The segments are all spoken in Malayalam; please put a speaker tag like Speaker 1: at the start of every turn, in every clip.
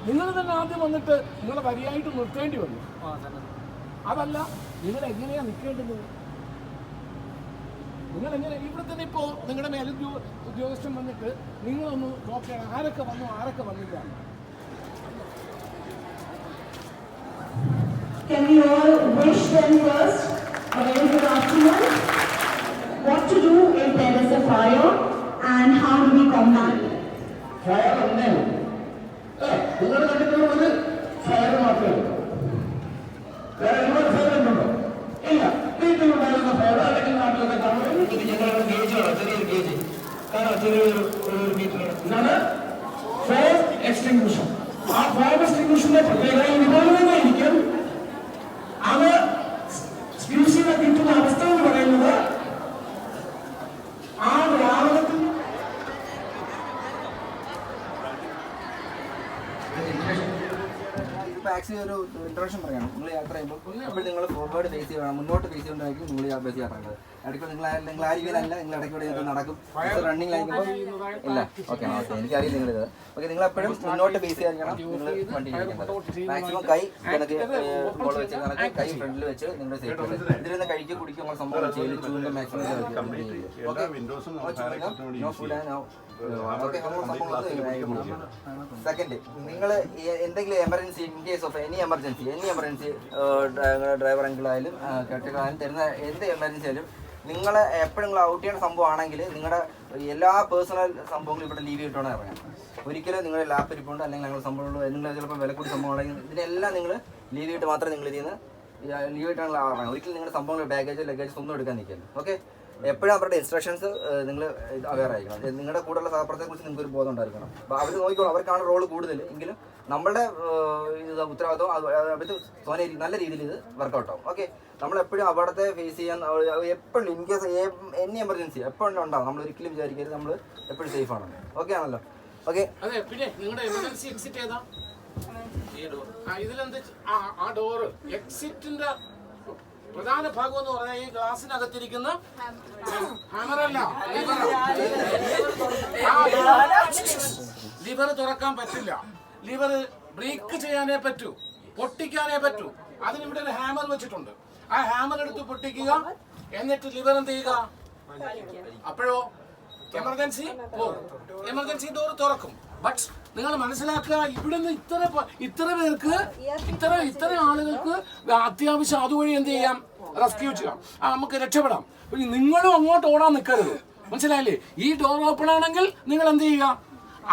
Speaker 1: നിങ്ങൾ തന്നെ ആദ്യം വന്നിട്ട് നിങ്ങളെ വരിയായിട്ട് നിർത്തേണ്ടി വന്നു. അതല്ല, നിങ്ങൾ എങ്ങനെയാണ് നിൽക്കേണ്ടത്? നിങ്ങൾ എങ്ങനെ ഇവിടെ തന്നെ ഇപ്പോൾ നിങ്ങളുടെ ഉദ്യോഗസ്ഥൻ വന്നിട്ട് നിങ്ങളൊന്ന് നോക്കണം ആരൊക്കെ വന്നു ആരൊക്കെ വന്നില്ല.
Speaker 2: Can we all wish them first a very good afternoon? What to do if there is a fire and how do we combat it?
Speaker 1: Fire ഒന്നേ നിങ്ങൾ കണ്ടിട്ടുള്ളത് ഫയർ മാത്രമേ. വേറെ ഒരുപാട് ഫയർ ഉണ്ടോ? ഇല്ല. വീട്ടിലുണ്ടായിരുന്ന ഫയർ അല്ലെങ്കിൽ നാട്ടിലൊക്കെ ഇതാണ് ഫയർ എക്സ്റ്റിങ്വിഷർ. ആ ഫയർ എക്സ്റ്റിങ്വിഷറിന്റെ പ്രത്യേകത ഇതുപോലെ തന്നെ ഇരിക്കും. അത് സ്പീസിനെ കിട്ടുന്ന അവസ്ഥ എന്ന് പറയുന്നത് ആ ദ്രാവകത്തിൽ
Speaker 3: ആക്ച്വലി ഒരു ഇൻട്രൊഡക്ഷൻ പറയണം. നിങ്ങൾ യാത്ര ചെയ്യുമ്പോൾ അപ്പോൾ നിങ്ങൾ ഫോർവേഡ് ഫേസ് ചെയ്യണം, മുന്നോട്ട് ഫേസ് ചെയ്യുന്നതായിരിക്കും നിങ്ങൾ ആ ബസ് യാത്ര ചെയ്യുന്നത്. ഇടയ്ക്ക് നിങ്ങൾ ആ രീതിയിലല്ല, നിങ്ങൾ ഇടയ്ക്കൂടെ നടക്കും. റണ്ണിങ് ആയിരിക്കുമ്പോൾ ഇല്ല. ഓക്കെ എനിക്കറിയില്ല നിങ്ങളിത്. ഓക്കെ, നിങ്ങൾ എപ്പോഴും മുന്നോട്ട് ഫേസ് ചെയ്യാതിരിക്കണം നിങ്ങൾ വണ്ടി കഴിക്കേണ്ടത്. മാക്സിമം കൈ കണക്ക് ബോൾ വെച്ച് കണക്ക് കൈ ഫ്രണ്ടിൽ വെച്ച് നിങ്ങൾ സേഫ് ഇതിൽ കഴിക്കുക കുടിക്കുക സംഭവം ചെയ്ത് ചൂടിൻ്റെ മാക്സിമം സെക്കൻഡ്. നിങ്ങൾ എന്തെങ്കിലും emergency in case of any emergency driver അങ്കിളായാലും കെട്ടുകളായാലും തരുന്ന എന്ത് എമർജൻസി ആയാലും നിങ്ങളെ എപ്പോഴും നിങ്ങൾ ഔട്ട് ചെയ്യുന്ന സംഭവമാണെങ്കിൽ നിങ്ങളുടെ എല്ലാ പേഴ്സണൽ സംഭവങ്ങളും ഇവിടെ ലീവ് ചെയ്തിട്ടാണ് ഇറങ്ങാം. ഒരിക്കലും നിങ്ങളുടെ ലാപ്പ് ഇരിപ്പുണ്ട് അല്ലെങ്കിൽ ഞങ്ങൾ സംഭവമുള്ളൂ നിങ്ങൾ ചിലപ്പോൾ വില കൂടി സംഭവമാണെങ്കിൽ ഇതിനെല്ലാം നിങ്ങൾ ലീവ് ചെയ്തിട്ട് മാത്രമേ നിങ്ങൾ ഇതിൽ നിന്ന് ലീവ് ചെയ്തിട്ടാണ് ഇറങ്ങാം. ഒരിക്കലും നിങ്ങളുടെ സംഭവങ്ങൾ ബാഗേജ് ലഗേജ് ഒന്നും എടുക്കാൻ നിൽക്കല്ലോ. ഓക്കെ, എപ്പോഴും അവരുടെ ഇൻസ്ട്രക്ഷൻസ് നിങ്ങൾ അവെയർ ആയിരിക്കണം. നിങ്ങളുടെ കൂടെയുള്ള സഹപ്രവർത്തകരെക്കുറിച്ച് നിങ്ങൾക്ക് ഒരു ബോധം ഉണ്ടായിരിക്കണം. അപ്പോൾ അവർ നോക്കിക്കോളും, അവർക്കാണ് റോള് കൂടുതൽ എങ്കിലും നമ്മളുടെ ഉത്തരവാദിത്വം അവർ നല്ല രീതിയിൽ ഇത് വർക്കൗട്ട് ആവും. ഓക്കെ, നമ്മളെപ്പോഴും അവിടുത്തെ ഫേസ് ചെയ്യാൻ എപ്പോഴും ഇൻ കേസ് എനി എമർജൻസി എപ്പോഴും ഉണ്ടാവും. നമ്മൾ ഒരിക്കലും വിചാരിക്കരുത് നമ്മൾ എപ്പോഴും സേഫ് ആണ്. ഓക്കെ ആണല്ലോ? ഓക്കെ.
Speaker 1: അതെ, പിന്നെ നിങ്ങളുടെ എമർജൻസി എക്സിറ്റ് ഏതാ? ഇതിലെന്ത് ആ ഡോറ് എക്സിറ്റിന്റെ പ്രധാന ഭാഗം എന്ന് പറഞ്ഞാൽ ഈ ഗ്ലാസിനകത്തിരിക്കുന്ന ഹാമറല്ല, ലിവർ തുറക്കാൻ പറ്റില്ല. ലിവർ ബ്രേക്ക് ചെയ്യാനേ പറ്റൂ, പൊട്ടിക്കാനേ പറ്റൂ. അതിനിവിടെ ഒരു ഹാമർ വെച്ചിട്ടുണ്ട്. ആ ഹാമർ എടുത്ത് പൊട്ടിക്കുക, എന്നിട്ട് ലിവർ എന്ത് ചെയ്യുക? അപ്പോഴോ എമർജൻസി എമർജൻസി ഡോർ തുറക്കും. ബട്ട് നിങ്ങൾ മനസ്സിലാക്കുക, ഇവിടുന്ന് ഇത്ര പേർക്ക് ഇത്ര ആളുകൾക്ക് അത്യാവശ്യം അതുവഴി എന്ത് ചെയ്യാം? റെസ്ക്യൂ ചെയ്യാം, നമുക്ക് രക്ഷപ്പെടാം. നിങ്ങളും അങ്ങോട്ട് ഓടാൻ നിൽക്കരുത്, മനസ്സിലായില്ലേ? ഈ ഡോർ ഓപ്പൺ ആണെങ്കിൽ നിങ്ങൾ എന്ത് ചെയ്യുക?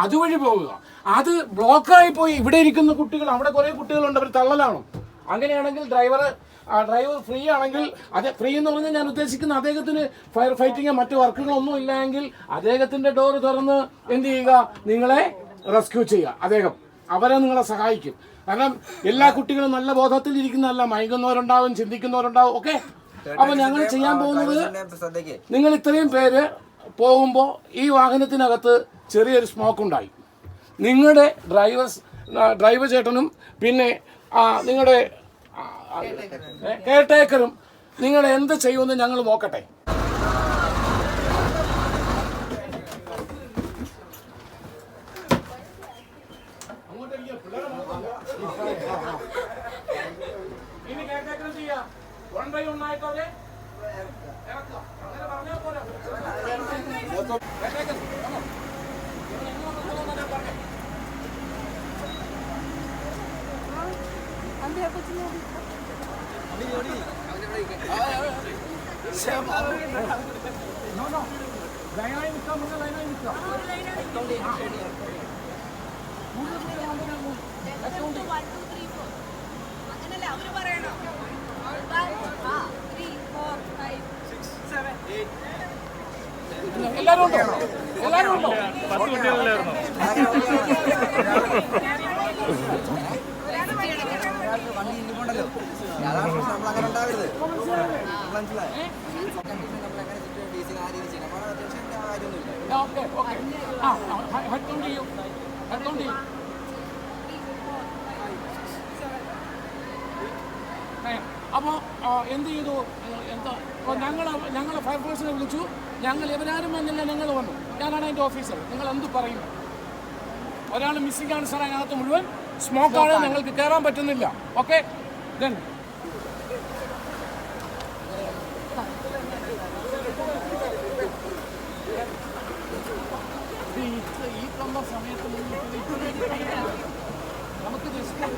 Speaker 1: അതുവഴി പോകുക. അത് ബ്ലോക്കായി പോയി ഇവിടെ ഇരിക്കുന്ന കുട്ടികൾ, അവിടെ കുറേ കുട്ടികളുണ്ട്, അവർ തള്ളലാണ്. അങ്ങനെയാണെങ്കിൽ ഡ്രൈവർ ഫ്രീ ആണെങ്കിൽ, അത് ഫ്രീ എന്ന് പറഞ്ഞാൽ ഞാൻ ഉദ്ദേശിക്കുന്ന അദ്ദേഹത്തിന് ഫയർ ഫൈറ്റിങ്ങോ മറ്റു വർക്കുകളൊന്നും ഇല്ലെങ്കിൽ അദ്ദേഹത്തിന്റെ ഡോർ തുറന്ന് എന്ത് ചെയ്യുക? നിങ്ങളെ റെസ്ക്യൂ ചെയ്യുക. അവരെ നിങ്ങളെ സഹായിക്കും. കാരണം എല്ലാ കുട്ടികളും നല്ല ബോധത്തിൽ ഇരിക്കുന്നതല്ല, മയങ്ങുന്നവരുണ്ടാവും, ചിന്തിക്കുന്നവരുണ്ടാവും. ഓക്കെ, അപ്പൊ ഞങ്ങൾ ചെയ്യാൻ പോകുന്നത്, നിങ്ങൾ ഇത്രയും പേര് പോകുമ്പോൾ ഈ വാഹനത്തിനകത്ത് ചെറിയൊരു സ്മോക്ക് ഉണ്ടായി. നിങ്ങളുടെ ഡ്രൈവർ ചേട്ടനും പിന്നെ നിങ്ങളുടെ കെയർടേക്കറും നിങ്ങൾ എന്ത് ചെയ്യുമെന്ന് ഞങ്ങൾ നോക്കട്ടെ. ഇനി കെയർടേക്കർ ചെയ്യാം, 1 by 1 ആയിട്ടോടെ ഇറക്കുക. അങ്ങനെ പറഞ്ഞാൽ പോലെ ലൈനായി നിൽക്കാം, ലൈനായി നിൽക്കാം. എല്ലാരും ഉണ്ടോ? എല്ലാരും ഉണ്ടോ?
Speaker 4: 10 കുട്ടികളിലായിരുന്നു.
Speaker 3: നമ്മളങ്ങനെ ഉണ്ടാവരുത്, മനസ്സിലായി?
Speaker 1: അപ്പോൾ എന്ത് ചെയ്തു? എന്താ ഞങ്ങൾ ഫയർഫോഴ്സിനെ വിളിച്ചു. ഞങ്ങൾ ഇവരാരും വന്നില്ല, ഞങ്ങൾ വന്നു. ഞാനാണ് അതിൻ്റെ ഓഫീസർ. നിങ്ങൾ എന്ത് പറയും? ഒരാൾ മിസ്സിംഗ് ആണ് സാർ. അതിനകത്ത് മുഴുവൻ സ്മോക്കാണ്, ഞങ്ങൾക്ക് കയറാൻ പറ്റുന്നില്ല. ഓക്കെ, ദെൻ ഈ തന്ന സമയത്ത് നമുക്ക് ജസ്റ്റ്